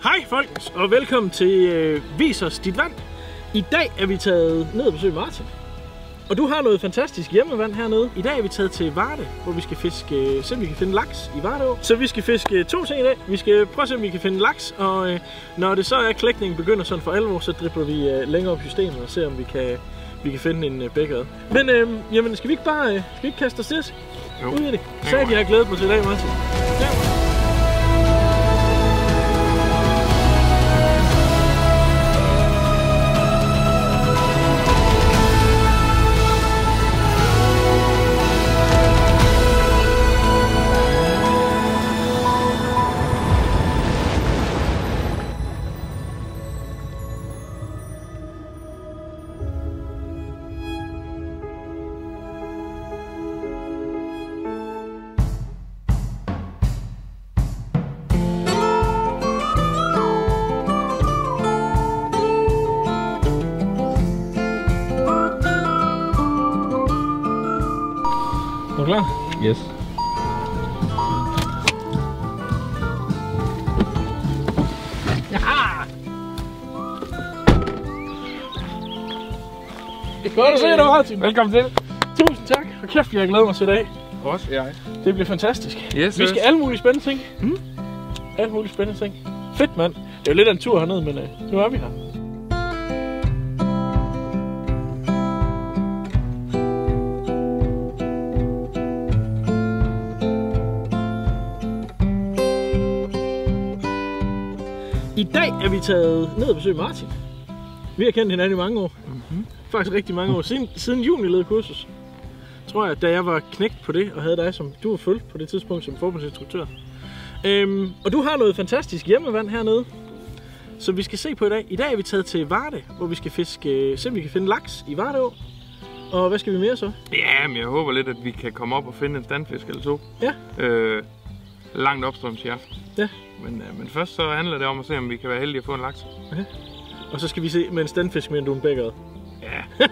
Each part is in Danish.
Hej folk, og velkommen til Vis os dit vand. I dag er vi taget ned og besøge Martin. Og du har noget fantastisk hjemmevand hernede. I dag er vi taget til Varde, hvor vi skal fiske, se om vi kan finde laks i Vardeå. Så vi skal fiske 2 ting i dag. Vi skal prøve at se om vi kan finde laks, og når det så er klækningen begynder sådan for alvor, så dribler vi længere op i systemet og ser om vi kan finde en bækkerad. Men jamen, skal vi ikke kaste os til? Ud i det. Så jeg har glædet mig til i dag, Martin. Ja. Er du klar? Yes. Ja! Godt at se dig, Martin. Velkommen til. Tusind tak. Og kæft, jeg glæder mig til i dag. Også jeg. Det bliver fantastisk. Yes, vi skal alle mulige spændende ting. Alle mulige spændende ting. Fedt, mand. Det er jo lidt af en tur hernede, men nu er vi her. I dag er vi taget ned og besøge Martin. Vi har kendt hinanden i mange år. Faktisk rigtig mange år. Siden juni ledede kursus. Tror jeg, da jeg var knægt på det, og havde dig som du var følt på det tidspunkt som forbundsinstruktør. Og du har noget fantastisk hjemmevand hernede, som vi skal se på i dag. I dag er vi taget til Varde, hvor vi skal fiske, se om vi kan finde laks i Vardeå. Og hvad skal vi mere så? Ja, men jeg håber lidt, at vi kan komme op og finde en standfisk eller to. Ja. Langt opstrøms i aften. Ja. Men først så handler det om at se, om vi kan være heldige at få en laks. Okay. Og så skal vi se med en standfisk, men du en bækkerad. Ja.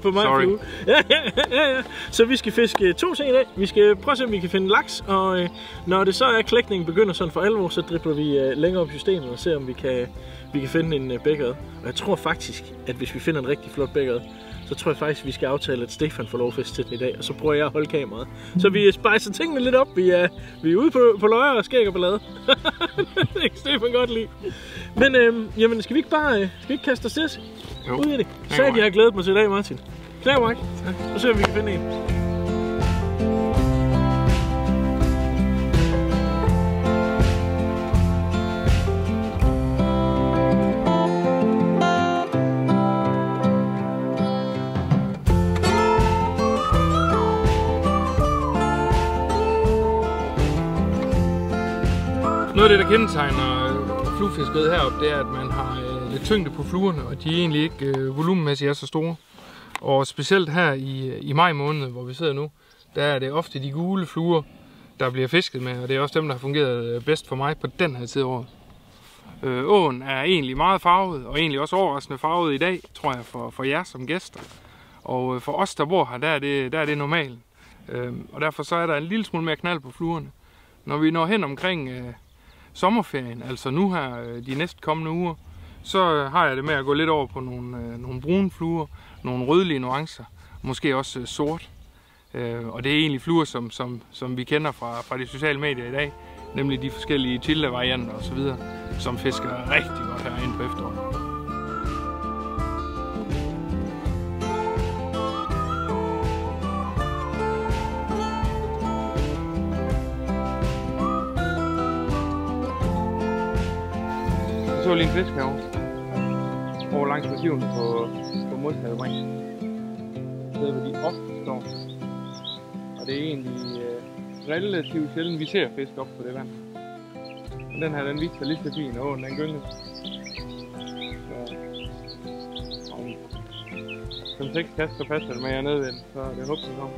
på mig. Sorry. Ja. Så vi skal fiske 2 ting i dag. Vi skal prøve at se, om vi kan finde laks, og når det så er klækningen begynder sådan for alvor, så dribler vi længere op i systemet og ser, om vi kan finde en bækkerad. Og jeg tror faktisk, at hvis vi finder en rigtig flot bækkerad, så tror jeg faktisk, at vi skal aftale, at Stefan får lov at fiske til den i dag, og så prøver jeg at holde kameraet. Så vi spejser tingene lidt op. Vi er ude på løjer og skæg og ballade. Det kan Stefan godt lide. Men jamen, skal vi ikke kaste os til? Ud i det. Så jeg har glædet mig til i dag, Martin. Klar, Mark? Tak. Så ser vi, om vi kan finde en. Noget af det, der kendetegner fluefiskeriet heroppe, det er, at man har lidt tyngde på fluerne, og de er egentlig ikke volumenmæssigt er så store. Og specielt her i maj måned, hvor vi sidder nu, der er det ofte de gule fluer, der bliver fisket med, og det er også dem, der har fungeret bedst for mig på den her tid af året. Åen er egentlig meget farvet, og egentlig også overraskende farvet i dag, tror jeg, for jer som gæster. Og for os, der bor her, der er det normalt. Og derfor så er der en lille smule mere knald på fluerne. Når vi når hen omkring sommerferien, altså nu her de næste kommende uger, så har jeg det med at gå lidt over på nogle brune fluer, nogle rødlige nuancer, måske også sort. Og det er egentlig fluer, som vi kender fra de sociale medier i dag, nemlig de forskellige chilla-varianter osv., som fisker rigtig godt herinde på efteråret. Jeg så lige en fisk herovre, over langs massiven på modtagerbring. Det hvor de ofte står. Og det er egentlig relativt sjældent, vi ser fisk op på det vand. Og den her, den viste sig lige så fin, og den gyngede. Så om 5-6 kast, så passer det med jer nedvendt, så det håber den kommer.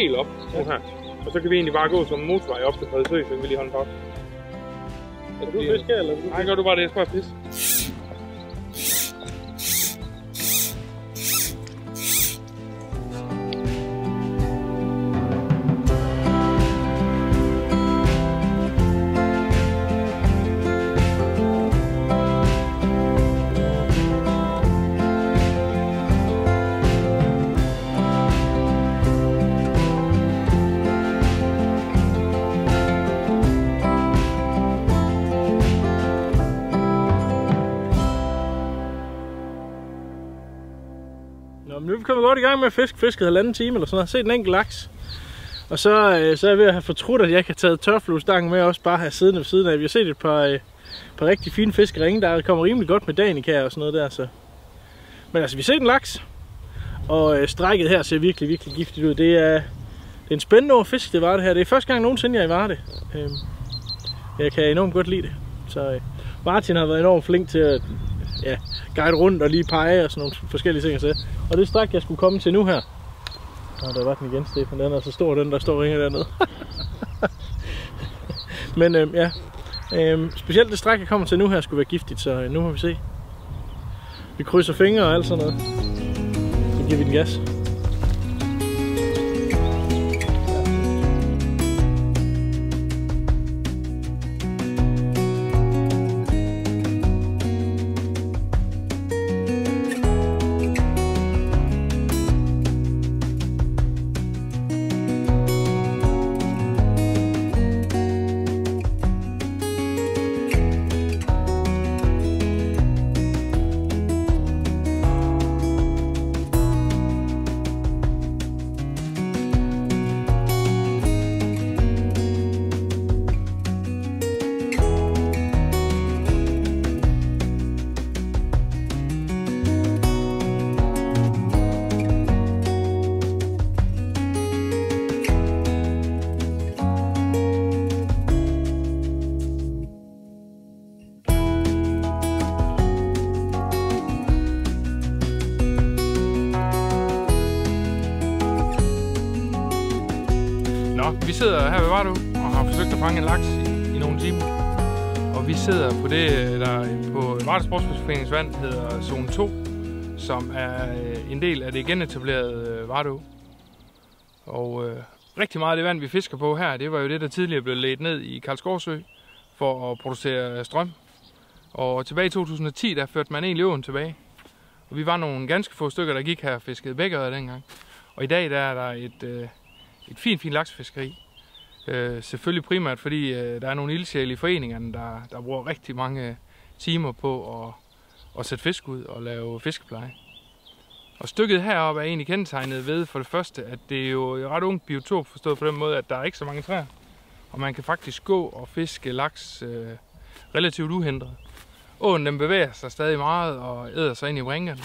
helt op nu her. Og så kan vi egentlig bare gå som motorvej op til Frederiksø, så kan vi lige holde en pause. Er du fisker, eller? Nej, gør du bare det, jeg skal bare pisse. Nu er vi kommet godt i gang med at fiske. Fisket 1,5 time eller sådan noget. Set en enkelt laks. Og så er jeg ved at have fortrudt, at jeg ikke har taget tørfluestangen med, og også bare have siddende ved siden af. Vi har set et par rigtig fine fiskeringe, der kommer rimelig godt med danica og sådan noget der. Så. Men altså, vi har set en laks. Og strækket her ser virkelig, virkelig giftigt ud. Det er en spændende over fisk, det var det her. Det er første gang nogensinde, jeg var det. Jeg kan enormt godt lide det. Så Martin har været enormt flink til at guide rundt og lige pege og sådan nogle forskellige ting. Og det stræk, jeg skulle komme til nu her. Der var den igen, Stefan. Den er så stor, den der står og ringer dernede. Men specielt det stræk, jeg kommer til nu her, skulle være giftigt, så nu må vi se. Vi krydser fingre og alt sådan noget. Så giver vi den gas. Vi sidder her ved Vardø og har forsøgt at fange en laks i nogle timer. Og vi sidder på det, der på Vardø Sportsfiskeriforenings vand hedder Zone 2, som er en del af det genetablerede Vardø. Og rigtig meget af det vand, vi fisker på her, det var jo det, der tidligere blev ledt ned i Karlsgårdsø for at producere strøm. Og tilbage i 2010, der førte man egentlig åen tilbage. Og vi var nogle ganske få stykker, der gik her og fiskede bækkerød dengang. Og i dag der er der et fint laksefiskeri. Selvfølgelig primært fordi der er nogle ildsjæle i foreningerne, der bruger rigtig mange timer på at sætte fisk ud og lave fiskepleje. Og stykket heroppe er egentlig kendetegnet ved for det første, at det er jo et ret ungt biotop, forstået på den måde, at der er ikke så mange træer. Og man kan faktisk gå og fiske laks relativt uhindret. Åen den bevæger sig stadig meget og æder sig ind i bringerne.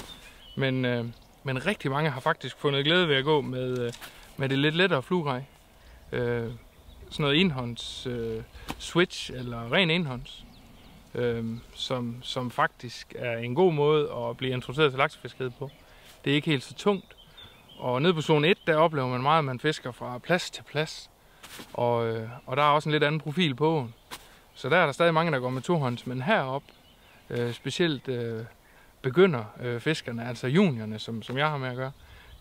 Men rigtig mange har faktisk fundet glæde ved at gå med det lidt lettere fluegrej. Sådan noget enhånds switch eller ren enhånds, som faktisk er en god måde at blive introduceret til laksefiskeriet på. Det er ikke helt så tungt. Og nede på zone 1, der oplever man meget, at man fisker fra plads til plads. Og der er også en lidt anden profil på åen. Så der er der stadig mange, der går med tohånds, men heroppe, specielt begynder fiskerne, altså juniorerne, som jeg har med at gøre,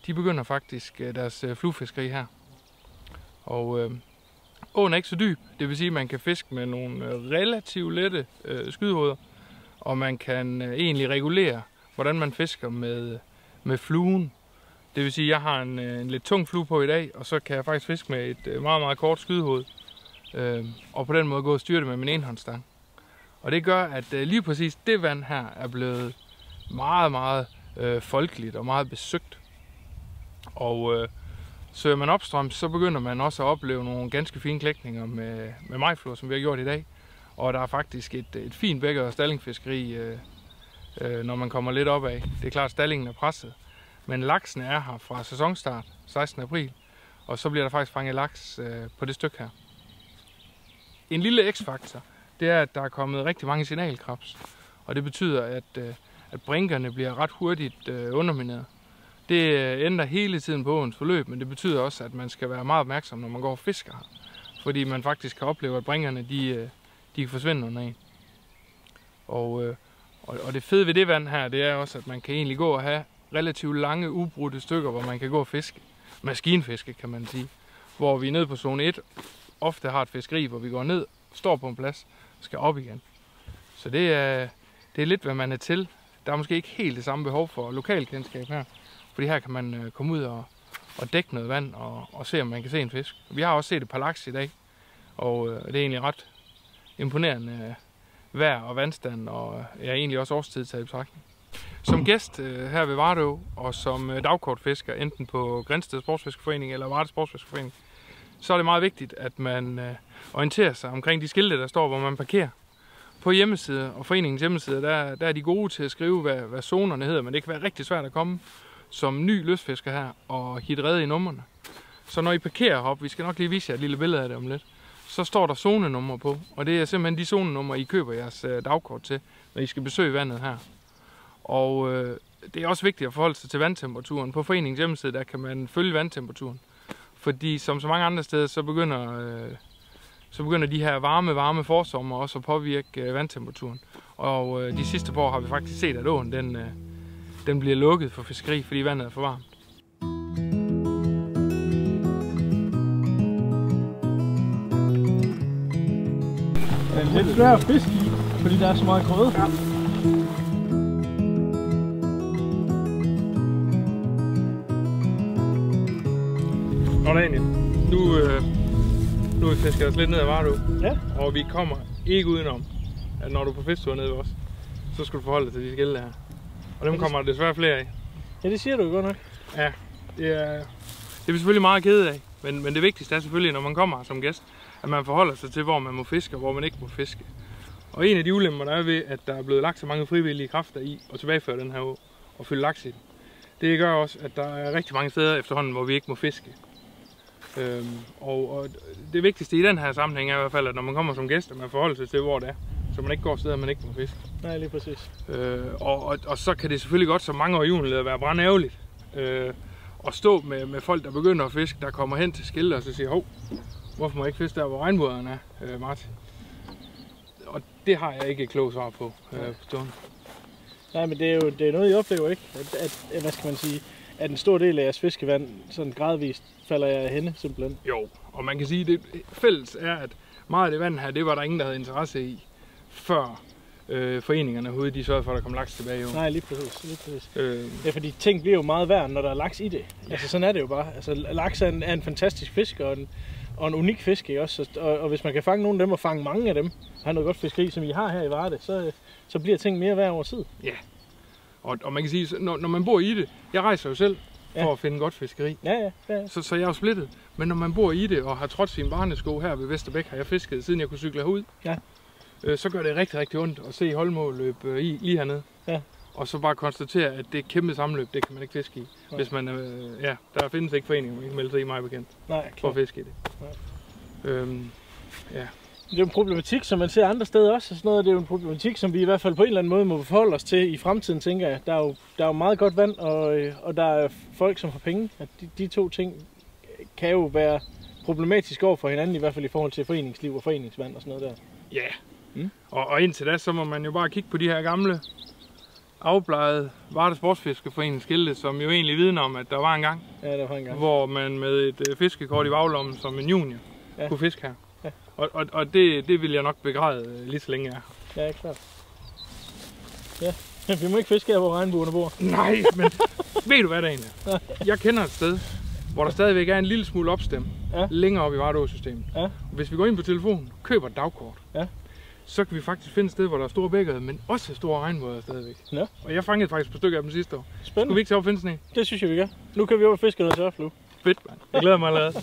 de begynder faktisk deres fluefiskeri her. Og åen er ikke så dyb, det vil sige, at man kan fiske med nogle relativt lette skydehoveder, og man kan egentlig regulere, hvordan man fisker med fluen. Det vil sige, at jeg har en lidt tung flue på i dag, og så kan jeg faktisk fiske med et meget, meget kort skydehoved, og på den måde gå og styre det med min enhåndsstang. Og det gør, at lige præcis det vand her er blevet meget, meget folkeligt og meget besøgt. Og søger man opstrøms, så begynder man også at opleve nogle ganske fine klækninger med majfluer, som vi har gjort i dag. Og der er faktisk et fint bækker- og stallingfiskeri, når man kommer lidt opad. Det er klart, at stallingen er presset. Men laksen er her fra sæsonstart, 16. april. Og så bliver der faktisk fanget laks på det stykke her. En lille x-faktor, det er, at der er kommet rigtig mange signalkrabs. Og det betyder, at brinkerne bliver ret hurtigt undermineret. Det ændrer hele tiden på åens forløb, men det betyder også, at man skal være meget opmærksom, når man går og fisker her. Fordi man faktisk kan opleve, at bringerne de kan forsvinde under en. Og det fede ved det vand her, det er også, at man kan egentlig gå og have relativt lange, ubrudte stykker, hvor man kan gå og fiske. Maskinfiske, kan man sige. Hvor vi nede på zone 1 ofte har et fiskeri, hvor vi går ned, står på en plads og skal op igen. Så det er lidt, hvad man er til. Der er måske ikke helt det samme behov for lokalkendskab her. Fordi her kan man komme ud og dække noget vand og se, om man kan se en fisk. Vi har også set et par laks i dag, og det er egentlig ret imponerende vejr og vandstand, og egentlig også årstid taget i betragtning. Som gæst her ved Vardå, og som dagkortfisker, enten på Grindsted Sportsfiskerforening eller Varde Sportsfiskerforening, så er det meget vigtigt, at man orienterer sig omkring de skilte, der står, hvor man parkerer. På hjemmesiden og foreningens hjemmeside, der er de gode til at skrive, hvad zonerne hedder, men det kan være rigtig svært at komme som ny lystfisker her og hitte rede i numrene. Så når I parkerer heroppe, vi skal nok lige vise jer et lille billede af det om lidt, så står der zonenummer på, og det er simpelthen de zonenummer, I køber jeres dagkort til, når I skal besøge vandet her. Og det er også vigtigt at forholde sig til vandtemperaturen. På foreningens hjemmeside, der kan man følge vandtemperaturen, fordi som så mange andre steder, så begynder de her varme forsommer også at påvirke vandtemperaturen. Og de sidste par år har vi faktisk set, at åen den bliver lukket for fiskeri, fordi vandet er for varmt. Det er lidt svært at fiske i, fordi der er så meget grøde. Ja. Nå Daniel, nu vi fisker os lidt ned ad Vardå, ja. Og vi kommer ikke udenom, at når du er på fisketur nede ved os, så skal du forholde dig til de skilte her. Og dem kommer der desværre flere af. Ja, det siger du godt nok. Ja, det er vi selvfølgelig meget kede af, men det vigtigste er selvfølgelig, når man kommer her som gæst, at man forholder sig til, hvor man må fiske og hvor man ikke må fiske. Og en af de ulemper, der er ved, at der er blevet lagt så mange frivillige kræfter i at tilbageføre den her å og fylde laks i den, det gør også, at der er rigtig mange steder efterhånden, hvor vi ikke må fiske. Og det vigtigste i den her sammenhæng er i hvert fald, at når man kommer som gæst, at man forholder sig til, hvor det er, så man ikke går steder, man ikke må fiske. Nej, lige præcis. Og så kan det selvfølgelig godt som mange år i julen være brandærgerligt at stå med folk, der begynder at fiske, der kommer hen til skilte og så siger, hov, hvorfor må jeg ikke fiske der, hvor regnbudderen er, Martin? Og det har jeg ikke et klogt svar på stående. Nej, men det er noget, I oplever, ikke? At hvad skal man sige, at en stor del af jeres fiskevand sådan gradvist falder jeg henne, simpelthen. Jo, og man kan sige, at det fælles er, at meget af det vand her, det var der ingen, der havde interesse i, før foreningerne herude, de sørgede for, at der kom laks tilbage. Jo. Nej, lige præcis. Ja, fordi ting bliver jo meget værd, når der er laks i det. Ja. Altså sådan er det jo bare. Altså laks er en fantastisk fisk og en unik fisk, ikke også? Og hvis man kan fange nogle af dem og fange mange af dem, have noget godt fiskeri, som I har her i Varde, så bliver ting mere værd over tid. Ja. Og man kan sige, når man bor i det, jeg rejser jo selv for at finde godt fiskeri. Ja. Så jeg er jo splittet. Men når man bor i det og har trådt sin barnesko her ved Vesterbæk, har jeg fisket, siden jeg kunne cykle herud. Ja. Så gør det rigtig, rigtig ondt at se holdmål løbe lige hernede. Ja. Og så bare konstatere, at det er kæmpe sammenløb, det kan man ikke fiske i. Ja. Hvis man, der findes ikke foreninger, man kan melde sig i mig bekendt. Nej, for at fiske i det. Ja. Det er en problematik, som man ser andre steder også. Sådan noget. Det er jo en problematik, som vi i hvert fald på en eller anden måde må forholde os til i fremtiden, tænker jeg. Der er jo meget godt vand, og der er folk, som har penge. At de to ting kan jo være problematiske over for hinanden, i hvert fald i forhold til foreningsliv og foreningsvand og sådan noget der. Ja, og indtil da, så må man jo bare kigge på de her gamle, afblegede Varde Sportsfiskerforening skilte, som jo egentlig vidner om, at der var en gang. Ja, der var en gang. Hvor man med et fiskekort i baglommen som en junior kunne fiske her. Ja. Og det vil jeg nok begræde lige så længe jeg er. Ja, klart. Ja, vi må ikke fiske her, hvor regnbuerne bor. Nej, men ved du hvad der egentlig er? Jeg kender et sted, hvor der stadigvæk er en lille smule opstem længere op i Vardå-systemet. Ja. Hvis vi går ind på telefonen, køber et dagkort, så kan vi faktisk finde et sted, hvor der er store bækkede, men også store regnbuer stadigvæk. Ja. Og jeg fangede faktisk på stykker af dem sidste år. Spændende. Skulle vi ikke tage op og finde sådan en? Det synes jeg, vi gør. Nu kan vi over fiske noget tørflue. Fedt, mand. Jeg glæder mig allerede.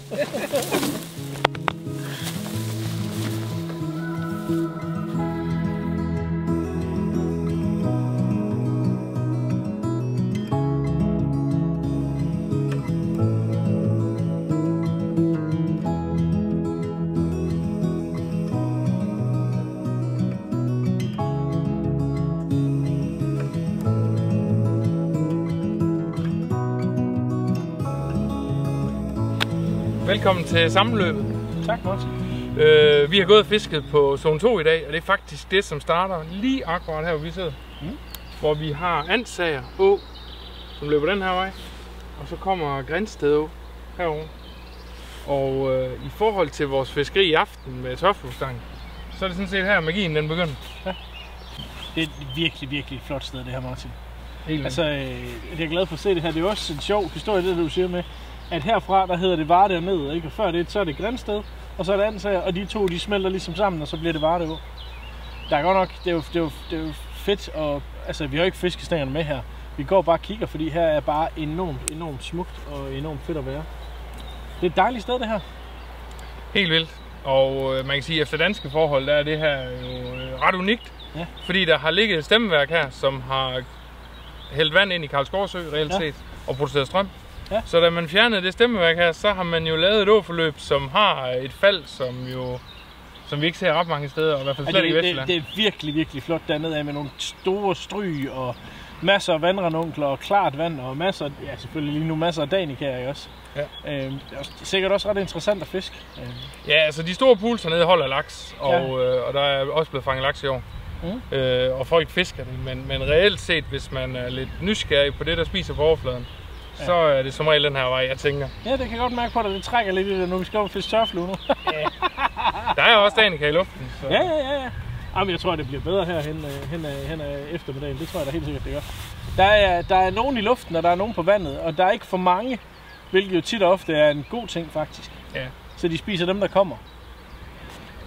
Velkommen til sammenløbet. Tak, Martin. Vi har gået og fisket på zone 2 i dag, og det er faktisk det, som starter lige akkurat her, hvor vi sidder. Hvor vi har Ansager Å, som løber den her vej, og så kommer Grindsted Å herovre. Og i forhold til vores fiskeri i aften med tørfluestang, så er det sådan set her, magien den begynder. Ja. Det er et virkelig, virkelig flot sted, det her, Martin. Helt altså, jeg er glad for at se det her. Det er jo også en sjov historie, det du siger med, at herfra, der hedder det Varde og ned, ikke? Og før det, så er det Grindsted, og så er det Ansager, og de to, de smelter ligesom sammen, og så bliver det Varde Å. Der er godt nok, det er jo fedt, og altså, vi har jo ikke fiskestængerne med her. Vi går bare og kigger, fordi her er bare enormt smukt og enormt fedt at være. Det er et dejligt sted, det her. Helt vildt. Og man kan sige, at efter danske forhold, der er det her jo ret unikt. Ja. Fordi der har ligget et stemmeværk her, som har hældt vand ind i Karlsgårdsø reelt set, og produceret strøm. Ja. Så da man fjernede det stemmeværk her, så har man jo lavet et åforløb, som har et fald, som vi ikke ser ret mange steder, og i hvert fald slet ikke i Vestjylland. Det er virkelig, virkelig flot dernede af med nogle store stryg og masser af vandrenunkler og klart vand og masser, ja selvfølgelig lige nu masser af danikaer også. Ja. Det er sikkert også ret interessant at fiske. Ja, altså de store pools hernede holder laks, og der er også blevet fanget laks i år. Og folk fisker det, men reelt set, hvis man er lidt nysgerrig på det, der spiser på overfladen, så er det som regel den her vej, jeg tænker. Ja, det kan jeg godt mærke på, at det trækker lidt i det, når vi skal op og fiske tørflue nu. Ja. Der er også danika i luften. Så. Ja. Jamen, jeg tror, det bliver bedre her hen ad eftermiddagen. Det tror jeg da helt sikkert, det gør. Der er nogen i luften, og der er nogen på vandet, og der er ikke for mange, hvilket jo tit og ofte er en god ting, faktisk. Ja. Så de spiser dem, der kommer.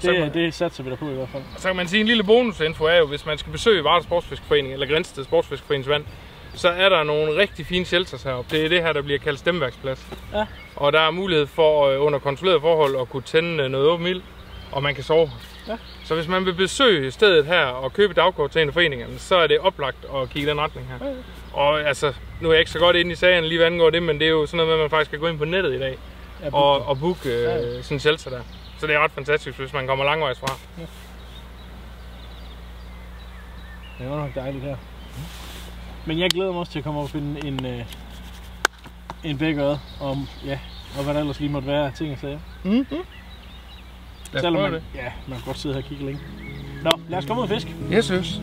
Det satser vi der på i hvert fald. Så kan man sige, en lille bonusinfo er jo, hvis man skal besøge Varde Sportsfiskerforening eller Grindsted Sportsfiskerforeningens vand, så er der nogle rigtig fine shelters heroppe. Det er det her, der bliver kaldt stemmeværksplads. Ja. Og der er mulighed for under kontrolleret forhold at kunne tænde noget åben ild, og man kan sove. Ja. Så hvis man vil besøge stedet her og købe dagkort til en af foreningerne, så er det oplagt at kigge i den retning her. Ja. Og altså, nu er jeg ikke så godt inde i sagen lige hvad angår det, men det er jo sådan noget med, at man faktisk kan gå ind på nettet i dag og booke sådan en shelter der. Så det er ret fantastisk, hvis man kommer langvejs fra. Ja. Det er nok dejligt her. Men jeg glæder mig også til at komme og finde en bækørred og hvad der ellers lige måtte være ting og sager. Selvom man kan godt sidde her og kigge længe. Nå, lad os komme ud og fiske. Yes.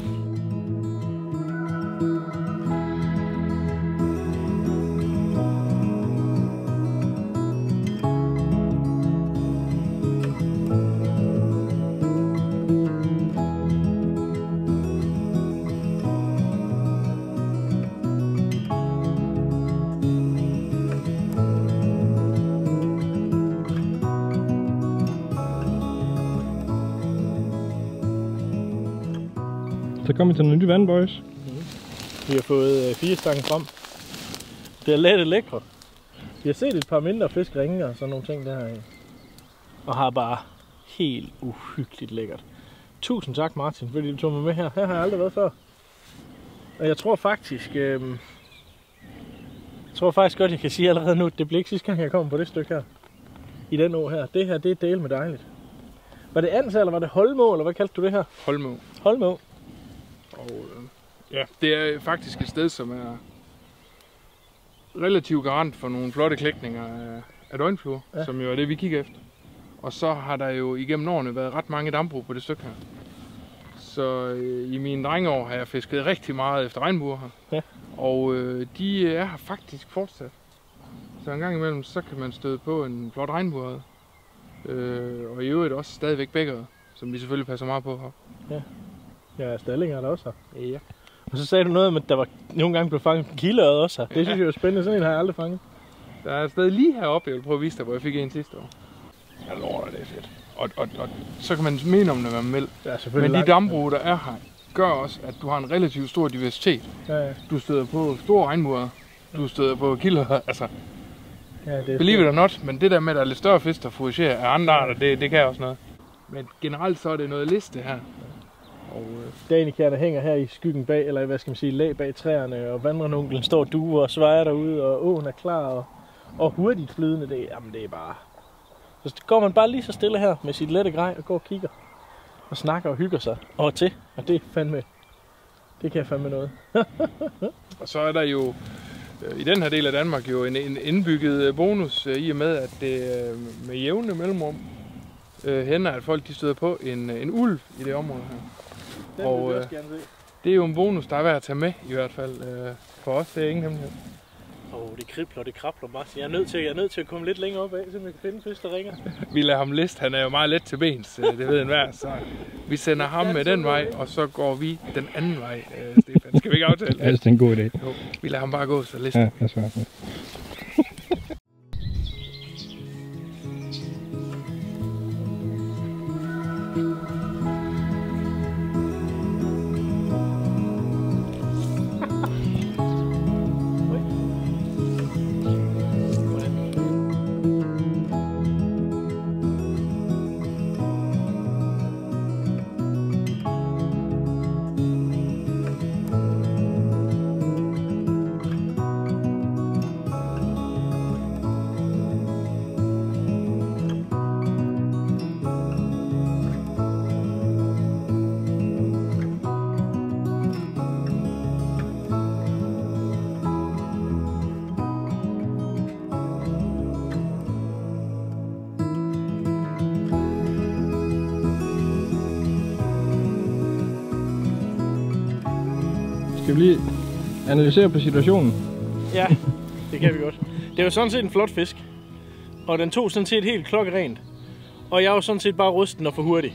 Så kommer vi til noget nyt vand, boys. Vi har fået 4 stange frem. Det er lidt lækre. Vi har set et par mindre fiskringe og sådan nogle ting der. Og har bare helt uhyggeligt lækkert. Tusind tak, Martin, fordi du tog mig med her. Her har jeg aldrig været før. Og jeg tror faktisk godt, jeg kan sige allerede nu, at det bliver ikke sidste gang, jeg kommer på det stykke her. I den år her. Det her, det er del med dejligt. Var det Ansager, eller var det Holmå, eller hvad kaldte du det her? Holmå. Og det er faktisk et sted, som er relativt garant for nogle flotte klækninger af døgnfluer, som jo er det, vi kigger efter. Og så har der jo igennem årene været ret mange dambrug på det stykke her. Så i mine drengeår har jeg fisket rigtig meget efter regnbuer her. Ja. Og de er her faktisk fortsat. Så en gang imellem, så kan man støde på en flot regnbuerred. Og i øvrigt også stadigvæk bækkerred, som vi selvfølgelig passer meget på her. Ja. Ja, stallinger er der også her. Ja. Og så sagde du noget om, at der var nogle gange blev fanget en kildeørred også her. Det synes jeg er spændende. Sådan en har jeg aldrig fanget. Der er et sted lige heroppe, jeg vil prøve at vise dig, hvor jeg fik en sidste år. Jeg lover dig, det er fedt. Og så kan man mene om det, hvad man vil. Ja, men de dambrug, der er her, gør også, at du har en relativt stor diversitet. Ja. Du støder på store regnbuer, du støder på kildeørred, altså. Ja, believe it or not, men det der med, at der er lidt større fisk, der foragerer af andre arter, det kan også noget. Men generelt så er det noget liste her. Og danikerne hænger her i skyggen bag, eller hvad skal man sige, lag bag træerne, og vandrenunklen står duer og svejer derude, og åen er klar og hurtigt flydende. Det er bare... Så går man bare lige så stille her med sit lette grej og går og kigger og snakker og hygger sig og det kan jeg fandme noget. Og så er der jo i den her del af Danmark jo en indbygget bonus i og med, at det med jævne mellemrum hænder, at folk de støder på en ulv i det område her. Den vil vi også gerne se. Det er jo en bonus, der er værd at tage med i hvert fald for os. Det er ingen hemmelighed. Det kribler, det krabler, Martin. Jeg er nødt til at komme lidt længere op af, så jeg kan finde fisk, der ringer. Vi lader ham liste. Han er jo meget let til bens, det ved enhver. Så vi sender ham med den vej, og så går vi den anden vej, Stefan. Skal vi ikke aftale? Ja, det er en god idé. Jo, vi lader ham bare gå, så liste. Ja, jeg svarer. Skal vi lige analysere på situationen? Ja, det kan vi godt. Det er jo sådan set en flot fisk. Og den tog sådan set helt klokkerent. Og jeg er jo sådan set bare rusten og for hurtig.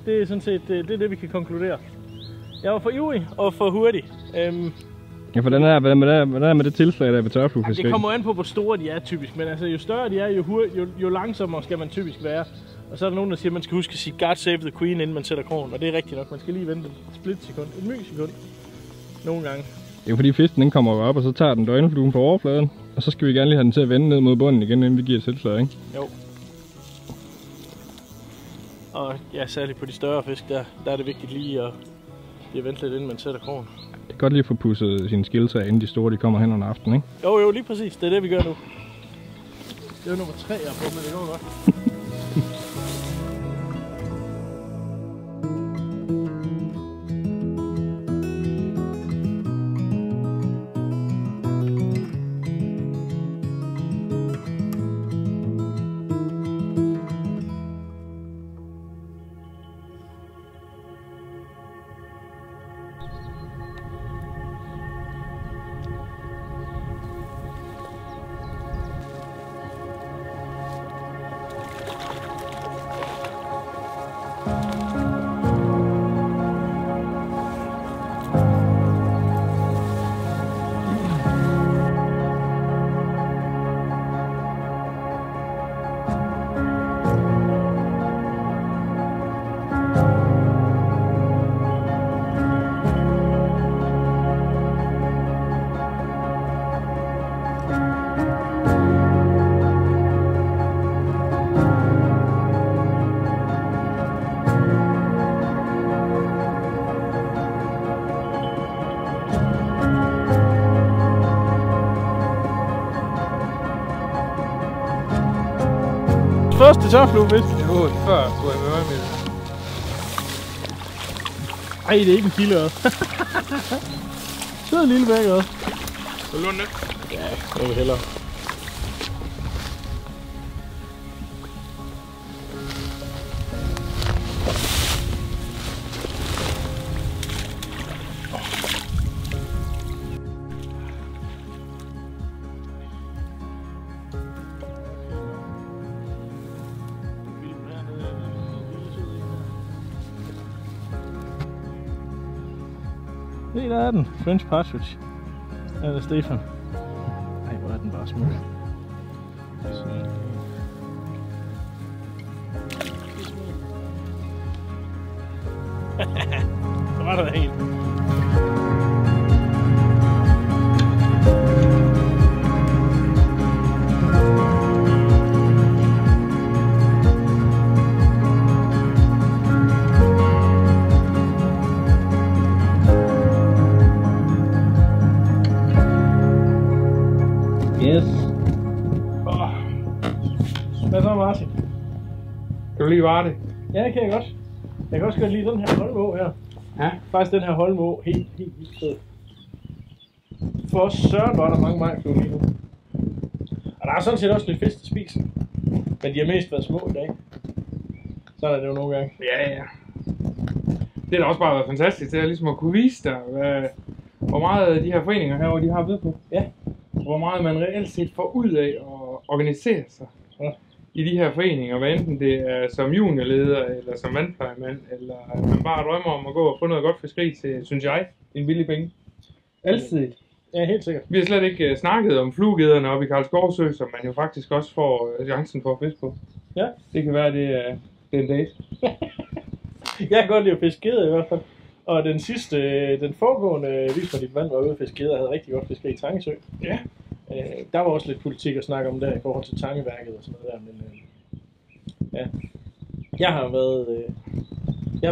Det er sådan set det vi kan konkludere. Jeg var for ivrig og for hurtig. Ja, for hvordan er med det tilslag der ved tørfluefiskeri? Det kommer an på, hvor store de er typisk. Men altså, jo større de er, jo langsommere skal man typisk være. Og så er der nogen, der siger, at man skal huske at sige God save the queen, inden man sætter krogen. Og det er rigtigt nok. Man skal lige vente et splitsekund, et mysekund. Nogle gange. Det er jo fordi fisken den kommer op, og så tager den døgnfluen på overfladen. Og så skal vi gerne lige have den til at vende ned mod bunden igen, inden vi giver et tilslag, ikke? Jo. Og ja, særligt på de større fisk, der er det vigtigt lige at vente lidt, inden man sætter krogen. Det er godt lige at få pusset sine skills af, inden de store de kommer hen under aftenen, ikke? Jo, lige præcis. Det er det, vi gør nu. Det er jo nummer 3, jeg er på, men det går godt. Første tørfluefisk. Jo, før kunne jeg være med. Ej, det er ikke en kildeørred. Sød lille bækkerørred. Vil du låne det? Ja, jeg vil hellere. Se, der er den. French partridge. Eller Stefan. Ej, hvor er den bare smuk. Så var der en. Yes. Hvad så, Martin? Kan du lige vare det? Ja, det kan jeg godt. Jeg kan også godt lide den her Holmå her. Ja. Faktisk den her Holmå helt fed. for søren var der mange majfluer lige nu. Og der er sådan set også lidt fisk, der spiser. Men de har mest været små i dag. Sådan er det jo nogle gange. Ja. Det har da også bare været fantastisk, det er ligesom at kunne vise dig, hvor meget de her foreninger herovre, de har ved på. Ja. Hvor meget man reelt set får ud af at organisere sig i de her foreninger, hvad enten det er som juniorleder, eller som vandplejemand, eller at man bare drømmer om at gå og få noget godt fiskeri til, synes jeg, en billig penge. Altid. Ja, helt sikkert. Vi har slet ikke snakket om fluegederne oppe i Karlsgårdsø, som man jo faktisk også får chancen for at fiske på. Ja. Det kan være, det er en date. Jeg kan godt lide at fiske geder i hvert fald. Og den foregående Vis mig dit vand var ude at fiske geder og havde rigtig godt fiskeri i Tangesø. Ja. Der var også lidt politik at snakke om der i forhold til Tangeværket og sådan noget der, men ja. Jeg har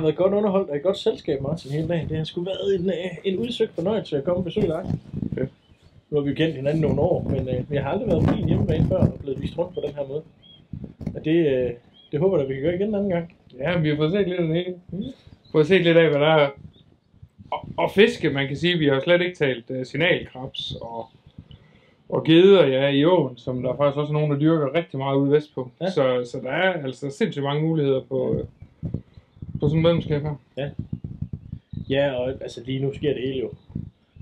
været godt underholdt og i godt selskab, Martin, hele dagen. Det har sgu været en udsøgt fornøjelse at komme og besøge dig. Okay. Nu har vi jo kendt hinanden nogle år, men jeg har aldrig været på din hjemmebane før og blevet vist rundt på den her måde. Og det håber jeg, at vi kan gøre igen en anden gang. Ja, vi har fået set lidt af det hele. Fået set lidt af, hvad der er. Og fiske, man kan sige, vi har slet ikke talt signalkrabs og geder i åen, som der faktisk også er nogen, der dyrker rigtig meget ude vestpå. Ja. Så der er altså sindssygt mange muligheder på sådan en medlemskab her. Ja. Ja, og altså lige nu sker det hele jo.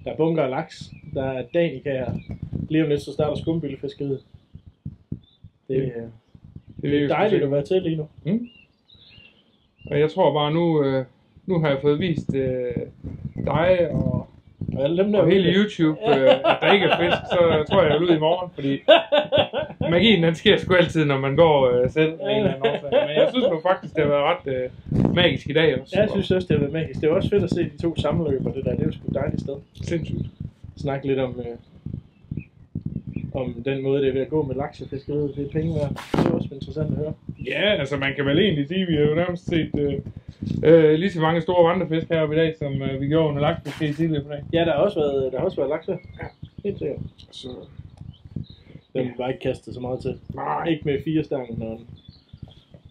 Der er bunker af laks, der er danica her. Lige om lidt, så starter skumbøllefiskeriet. Det er dejligt at være til lige nu. Mm. Og jeg tror bare, nu har jeg fået vist dig og alle dem der og hele YouTube, at der ikke er fisk, så tror jeg vil ud i morgen, fordi magien den sker sgu altid, når man går selv med en eller anden årsag. Men jeg synes nu faktisk, det har været ret magisk i dag også. Ja, jeg synes også, det har været magisk. Det er også fedt at se de to sammenløb og det der. Det er jo sgu et dejligt sted. Sindssygt. Snakke lidt om den måde, det er ved at gå med laksefiskeriet. Det er penge værd. Det er også interessant at høre. Ja, altså man kan vel egentlig sige, at vi har jo nærmest set lige så mange store vandrefisk heroppe i dag, som vi gjorde under laksefiskeri tidligere på dag. Ja, der har også været laks her. Ja, helt sikkert. Så den var ikke kastet så meget til. Nej. Ikke med 4 stangen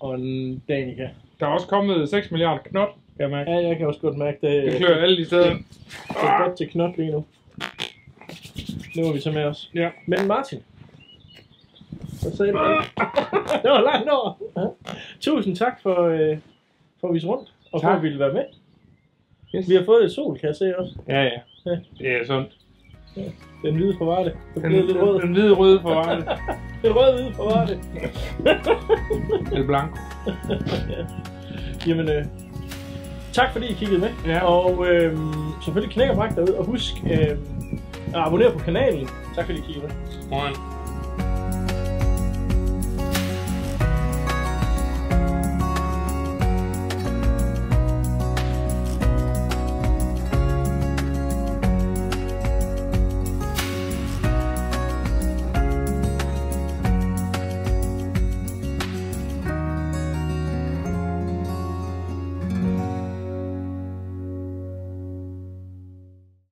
og en danica. Der er også kommet 6 milliarder knot, kan jeg mærke. Ja, jeg kan også godt mærke det. Det klør alle de steder. Det er godt til knot lige nu. Nu må vi tage med os. Ja. Men Martin. Hvad sagde du? Det var langt over. Tusind tak for at vise rundt. Og for at ville være med. Yes. Vi har fået et sol, kan jeg se også. Ja. Det er sundt. Ja. Den hvide på Varde. Den hvide røde på Varde. Den røde på Varde. El Blanco. Jamen, tak fordi I kiggede med. Ja. Og selvfølgelig knæk og bræk derude. Og husk at abonnere på kanalen. Tak fordi I kiggede med. Morgen.